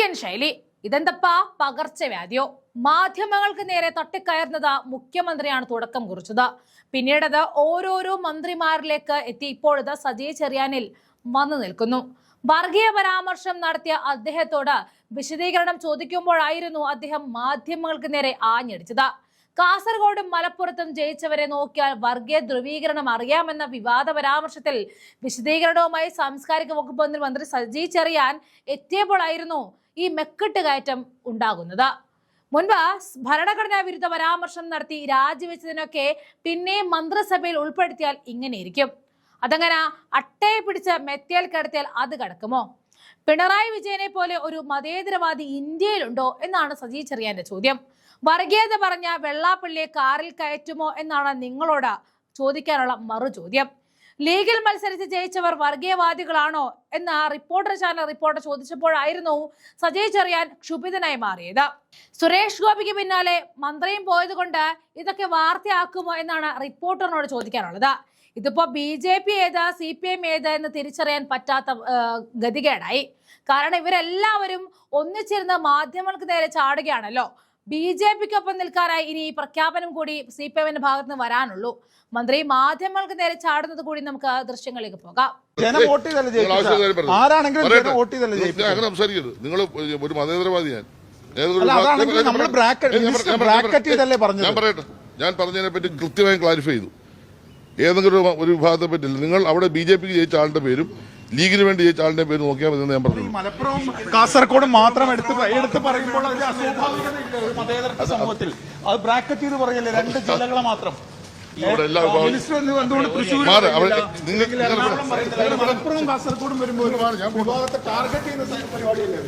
Indian ശൈലി. ഇതെന്തപ്പാ പകർച്ചവ്യാധിയോ? മാധ്യമങ്ങൾക്ക് നേരെ തട്ടിക്കയറുന്നത് മുഖ്യമന്ത്രിയാണ് തുടക്കം കുറിച്ചത്. പിന്നീടത് ഓരോരോ മന്ത്രിമാരിലേക്ക് എത്തി ഇപ്പോഴത് സജി ചെറിയാനിൽ വന്നു നിൽക്കുന്നു. വർഗീയ പരാമർശം നടത്തിയ അദ്ദേഹത്തോട് വിശദീകരണം ചോദിക്കുമ്പോഴായിരുന്നു അദ്ദേഹം മാധ്യമങ്ങൾക്ക് നേരെ ആഞ്ഞടിച്ചത്. കാസർഗോഡും മലപ്പുറത്തും ജയിച്ചവരെ നോക്കിയാൽ വർഗീയ ധ്രുവീകരണം അറിയാമെന്ന വിവാദ പരാമർശത്തിൽ വിശദീകരണവുമായി സാംസ്കാരിക വകുപ്പ് മന്ത്രി സജി ചെറിയാൻ എത്തിയപ്പോഴായിരുന്നു ഈ മെക്കിട്ട് കയറ്റം ഉണ്ടാകുന്നത്. മുൻപ് ഭരണഘടനാ വിരുദ്ധ പരാമർശം നടത്തി രാജിവെച്ചതിനൊക്കെ പിന്നെയും മന്ത്രിസഭയിൽ ഉൾപ്പെടുത്തിയാൽ ഇങ്ങനെയിരിക്കും. അതങ്ങനെ അട്ടയെ പിടിച്ച് മെത്തിയാൽ കിടത്തിയാൽ അത് കിടക്കുമോ? പിണറായി വിജയനെ പോലെ ഒരു മതേതരവാദി ഇന്ത്യയിലുണ്ടോ എന്നാണ് സജി ചെറിയാന്റെ ചോദ്യം. വർഗീയത പറഞ്ഞ വെള്ളാപ്പള്ളിയെ കാറിൽ കയറ്റുമോ എന്നാണ് നിങ്ങളോട് ചോദിക്കാനുള്ള മറു ചോദ്യം. ലീഗിൽ മത്സരിച്ച് ജയിച്ചവർ വർഗീയവാദികളാണോ എന്ന റിപ്പോർട്ടർ ചാനൽ റിപ്പോർട്ടർ ചോദിച്ചപ്പോഴായിരുന്നു സജി ചെറിയാൻ ക്ഷുഭിതനായി മാറിയത്. സുരേഷ് ഗോപിക്ക് പിന്നാലെ മന്ത്രിയും പോയത് കൊണ്ട് ഇതൊക്കെ വാർത്തയാക്കുമോ എന്നാണ് റിപ്പോർട്ടറിനോട് ചോദിക്കാനുള്ളത്. ഇതിപ്പോ BJP ഏത് CPM ഏത് എന്ന് തിരിച്ചറിയാൻ പറ്റാത്ത ഗതികേടായി. കാരണം ഇവരെല്ലാവരും ഒന്നിച്ചിരുന്ന് മാധ്യമങ്ങൾക്ക് നേരെ ചാടുകയാണല്ലോ. BJPക്കൊപ്പം നിൽക്കാനായി ഇനി ഈ പ്രഖ്യാപനം കൂടി CPMന്റെ ഭാഗത്ത് നിന്ന് വരാനുള്ളൂ. മന്ത്രി മാധ്യമങ്ങൾക്ക് നേരെ ചാടുന്നത് കൂടി നമുക്ക് ദൃശ്യങ്ങളിലേക്ക് പോകാം. നിങ്ങൾ ഒരു മതേതരവാദിയാണ്. ഞാൻ പറഞ്ഞതിനെ പറ്റി കൃത്യമായി ക്ലാരിഫൈ ചെയ്തു. ഏതെങ്കിലും ഒരു വിഭാഗത്തെ പറ്റില്ല. നിങ്ങൾ അവിടെ BJPക്ക് ജയിച്ച ആളുടെ പേരും ലീഗിന് വേണ്ടി ജയിച്ച ആളുടെ പേര് നോക്കിയാൽ മതി എന്ന് ഞാൻ പറഞ്ഞു. മലപ്പുറം കാസർഗോഡ് മാത്രം എടുത്ത് പറയുമ്പോൾ മതേതര സമൂഹത്തിൽ അത് ബ്രാക്കറ്റ് ചെയ്ത് പറയല്ലേ, 2 ജില്ലകളെ മാത്രം. മലപ്പുറം കാസർഗോഡും വരുമ്പോൾ വിഭാഗത്തെ ടാർഗറ്റ് ചെയ്യുന്ന പരിപാടിയല്ലേ?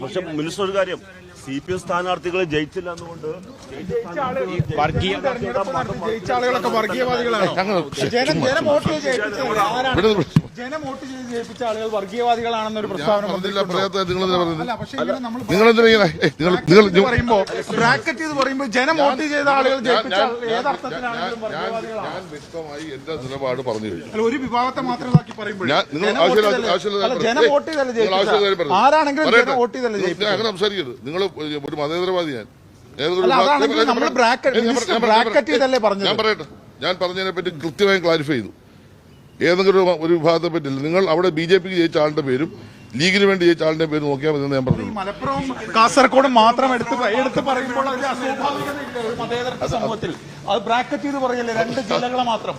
പക്ഷെ മിനിസ്റ്റർ ഒരു കാര്യം, CPM സ്ഥാനാർത്ഥികളെ ജയിച്ചില്ല എന്നുകൊണ്ട് ജയിച്ച ആളുകളൊക്കെ വർഗീയവാദികളാണ്. ജനം വോട്ട് ചെയ്ത് ജയിപ്പിച്ച ആളുകൾ വർഗീയവാദികളാണെന്നൊരു പ്രസ്താവന പറയുമ്പോ ബ്രാക്കറ്റ് ചെയ്ത് പറയുമ്പോ ജനം വോട്ട് ചെയ്ത ആളുകൾ ജയിപ്പിച്ച ഏതർത്ഥത്തിലാണെങ്കിലും വർഗീയവാദികളാണ്. ഞാൻ വ്യക്തമായി എന്റെ നിലപാട് പറഞ്ഞു കഴിഞ്ഞു. ഒരു വിഭാഗത്തെ മാത്രമാക്കി പറയുമ്പോൾ ജനം വോട്ട് ചെയ്തല്ലേ ആരാണെങ്കിലും വോട്ട് ചെയ്തല്ലേ അങ്ങനെ സംസാരിക്കരുത്. നിങ്ങൾ ഒരു മതേതരവാദിയാണ്. ഞാൻ പറയട്ടെ, ഞാൻ പറഞ്ഞതിനെ പറ്റി കൃത്യമായി ക്ലാരിഫൈ ചെയ്തു. ഏതെങ്കിലും ഒരു വിഭാഗത്തെ പറ്റില്ല. നിങ്ങൾ അവിടെ BJPക്ക് ജയിച്ച ആളുടെ പേരും ലീഗിന് വേണ്ടി ജയിച്ച ആളുടെ പേര് നോക്കിയാൽ മതി എന്ന് ഞാൻ പറഞ്ഞു. മലപ്പുറം കാസർഗോഡ് മാത്രം എടുത്ത് പറയുമ്പോൾ മതേതര സമൂഹത്തിൽ അത് ബ്രാക്കറ്റ് ചെയ്ത് പറയല്ലേ, 2 ജില്ലകളെ മാത്രം.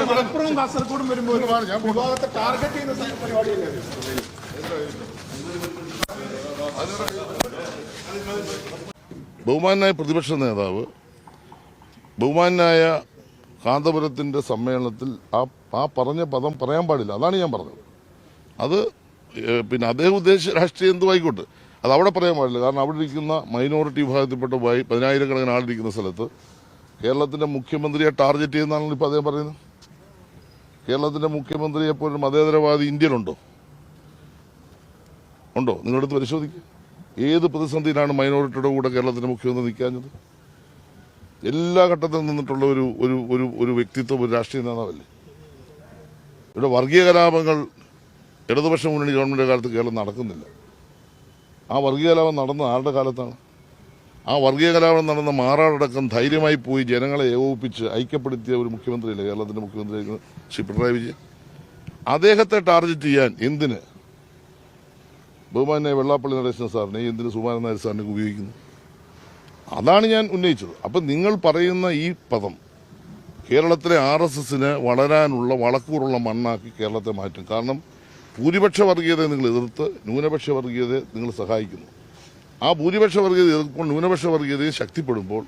മലപ്പുറം കാസർഗോഡും വരുമ്പോൾ വിഭാഗത്തെ ടാർഗറ്റ് ചെയ്യുന്ന പരിപാടിയല്ലേ? ബഹുമാനായ പ്രതിപക്ഷ നേതാവ് ബഹുമാനായ കാന്തപുരത്തിന്റെ സമ്മേളനത്തിൽ ആ പറഞ്ഞ പദം പറയാൻ പാടില്ല. അതാണ് ഞാൻ പറഞ്ഞത്. അത് പിന്നെ അദ്ദേഹം ഉദ്ദേശിച്ച രാഷ്ട്രീയം എന്തുമായിക്കോട്ടെ, അത് അവിടെ പറയാൻ പാടില്ല. കാരണം അവിടെ ഇരിക്കുന്ന മൈനോറിറ്റി വിഭാഗത്തിൽപ്പെട്ട 10,000-കണക്കിന് ആളിരിക്കുന്ന സ്ഥലത്ത് കേരളത്തിന്റെ മുഖ്യമന്ത്രിയെ ടാർഗറ്റ് ചെയ്യുന്നതാണല്ലോ ഇപ്പോൾ അദ്ദേഹം പറയുന്നത്. കേരളത്തിന്റെ മുഖ്യമന്ത്രിയെപ്പോലും മതേതരവാദി ഇന്ത്യയിലുണ്ടോ? ഉണ്ടോ? നിങ്ങളടുത്ത് പരിശോധിക്കുക. ഏത് പ്രതിസന്ധിയിലാണ് മൈനോറിറ്റിയുടെ കൂടെ കേരളത്തിന്റെ മുഖ്യമന്ത്രി നിൽക്കാഞ്ഞത്? എല്ലാ ഘട്ടത്തിൽ നിന്നിട്ടുള്ള ഒരു വ്യക്തിത്വം, ഒരു രാഷ്ട്രീയ നേതാവല്ലേ. ഇവിടെ വർഗീയ കലാപങ്ങൾ ഇടതുപക്ഷ മുന്നണി ഗവൺമെന്റ് കാലത്ത് കേരളം നടക്കുന്നില്ല. ആ വർഗീയ കലാപം നടന്ന ആരുടെ കാലത്താണ്? ആ വർഗീയ കലാപം നടന്ന മാറാടക്കം ധൈര്യമായി പോയി ജനങ്ങളെ ഏകോപിപ്പിച്ച് ഐക്യപ്പെടുത്തിയ ഒരു മുഖ്യമന്ത്രിയല്ലേ കേരളത്തിന്റെ മുഖ്യമന്ത്രി ശ്രീ പിണറായി വിജയൻ. അദ്ദേഹത്തെ ടാർഗറ്റ് ചെയ്യാൻ എന്തിന് ബഹുമാനായ വെള്ളാപ്പള്ളി നടേശൻ സാറിനെ എന്തിന് സുകുമാരൻ നായർ സാറിനെ ഉപയോഗിക്കുന്നു? അതാണ് ഞാൻ ഉന്നയിച്ചത്. അപ്പം നിങ്ങൾ പറയുന്ന ഈ പദം കേരളത്തിലെ RSSന് വളരാനുള്ള വളക്കൂറുള്ള മണ്ണാക്കി കേരളത്തെ മാറ്റും. കാരണം ഭൂരിപക്ഷ വർഗീയതയെ നിങ്ങൾ എതിർത്ത് ന്യൂനപക്ഷ വർഗീയതയെ നിങ്ങൾ സഹായിക്കുന്നു. ആ ഭൂരിപക്ഷ വർഗീയത എതിർക്കുമ്പോൾ ന്യൂനപക്ഷ വർഗീയതയെ ശക്തിപ്പെടുമ്പോൾ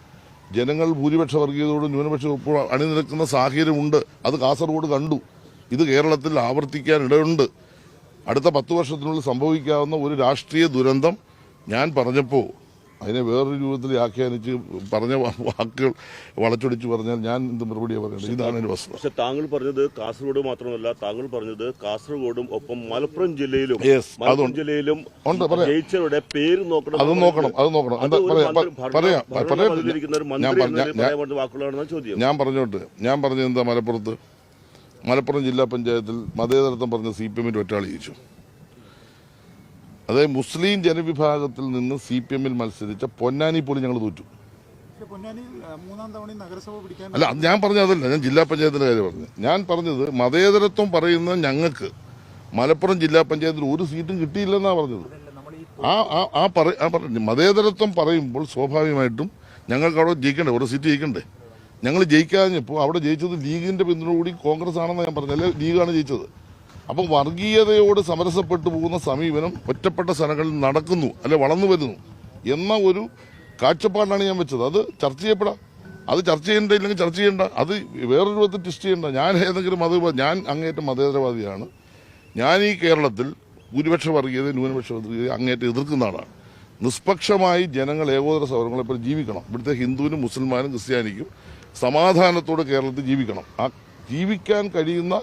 ജനങ്ങൾ ഭൂരിപക്ഷ വർഗീയതയോട് ന്യൂനപക്ഷ അണിനിരക്കുന്ന സാഹചര്യമുണ്ട്. അത് കാസർഗോഡ് കണ്ടു. ഇത് കേരളത്തിൽ ആവർത്തിക്കാനിടയുണ്ട്. അടുത്ത 10 വർഷത്തിനുള്ളിൽ സംഭവിക്കാവുന്ന ഒരു രാഷ്ട്രീയ ദുരന്തം ഞാൻ പറഞ്ഞപ്പോൾ അതിനെ വേറൊരു രൂപത്തിൽ വ്യാഖ്യാനിച്ച് പറഞ്ഞ വാക്കുകൾ വളച്ചൊടിച്ച് പറഞ്ഞാൽ ഞാൻ എന്ത് മറുപടിയാണ് പറയുന്നത്? ഇതാണ് എൻ്റെ വസ്തുത. പക്ഷെ താങ്കൾ പറഞ്ഞത് കാസർഗോഡ് മാത്രമല്ല, താങ്കൾ പറഞ്ഞത് കാസർഗോഡും ഒപ്പം മലപ്പുറം ജില്ലയിലും Yes, മലപ്പുറം ജില്ലയിലും ഉണ്ട്, പറയാം. ജയിച്ചവരുടെ പേര് നോക്കണം. അത് നോക്കണം. എന്താ പറയാം. വാക്കുകളാണെന്ന ചോദ്യം ഞാൻ പറഞ്ഞത് എന്താ? മലപ്പുറം ജില്ലാ പഞ്ചായത്തിൽ മതേതരത്വം പറഞ്ഞ CPM ഒറ്റാളി ജയിച്ചു. അതായത് മുസ്ലിം ജനവിഭാഗത്തിൽ നിന്ന് CPM മത്സരിച്ച പൊന്നാനി പോലും ഞങ്ങൾ തോറ്റു. അല്ല, ഞാൻ പറഞ്ഞതല്ല, ഞാൻ ജില്ലാ പഞ്ചായത്തിന്റെ കാര്യം പറഞ്ഞു. ഞാൻ പറഞ്ഞത് മതേതരത്വം പറയുന്ന ഞങ്ങൾക്ക് മലപ്പുറം ജില്ലാ പഞ്ചായത്തിൽ ഒരു സീറ്റും കിട്ടിയില്ലെന്നാണ് പറഞ്ഞത്. മതേതരത്വം പറയുമ്പോൾ സ്വാഭാവികമായിട്ടും ഞങ്ങൾക്ക് അവിടെ ജയിക്കണ്ടേ, ഒരു സീറ്റ് ജയിക്കണ്ടേ? ഞങ്ങൾ ജയിക്കാഞ്ഞപ്പോൾ അവിടെ ജയിച്ചത് ലീഗിന്റെ പിന്തുണയോടുകൂടി കോൺഗ്രസ് ആണെന്ന് ഞാൻ പറഞ്ഞു, അല്ലെ ലീഗാണ് ജയിച്ചത്. അപ്പം വർഗീയതയോട് സമരസപ്പെട്ടു പോകുന്ന സമീപനം ഒറ്റപ്പെട്ട സ്ഥലങ്ങളിൽ നടക്കുന്നു, അല്ലെ വളർന്നു വരുന്നു എന്ന ഒരു കാഴ്ചപ്പാടിലാണ് ഞാൻ വെച്ചത്. അത് ചർച്ച ചെയ്യപ്പെടാം. അത് ചർച്ച ചെയ്യണ്ട, ഇല്ലെങ്കിൽ ചർച്ച ചെയ്യണ്ട. അത് വേറൊരു രൂപത്തിൽ ട്വിസ്റ്റ് ചെയ്യണ്ട. ഞാൻ ഏതെങ്കിലും ഞാൻ അങ്ങേറ്റം മതേതരവാദിയാണ്. ഞാൻ ഈ കേരളത്തിൽ ഭൂരിപക്ഷ വർഗീയത ന്യൂനപക്ഷ വർഗീയത അങ്ങേറ്റം എതിർക്കുന്ന ആളാണ്. നിഷ്പക്ഷമായി ജനങ്ങൾ ഏകോദര സൗരങ്ങളെപ്പോൾ ജീവിക്കണം. ഇവിടുത്തെ ഹിന്ദുവിനും മുസൽമാനും ക്രിസ്ത്യാനിക്കും സമാധാനത്തോടെ കേരളത്തിൽ ജീവിക്കണം. ആ ജീവിക്കാൻ കഴിയുന്ന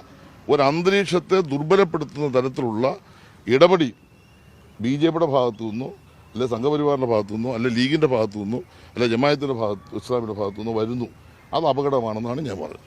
ഒരന്തരീക്ഷത്തെ ദുർബലപ്പെടുത്തുന്ന തരത്തിലുള്ള ഇടപെടി BJPയുടെ ഭാഗത്തു നിന്നോ, അല്ലെ സംഘപരിവാറിന്റെ ഭാഗത്തു നിന്നോ, അല്ലെ ലീഗിന്റെ ഭാഗത്തു നിന്നോ, അല്ലെ ജമാഅത്തിന്റെ ഇസ്ലാമിന്റെ ഭാഗത്തു നിന്നോ വരുന്നു. അത് അപകടമാണെന്നാണ് ഞാൻ പറഞ്ഞത്.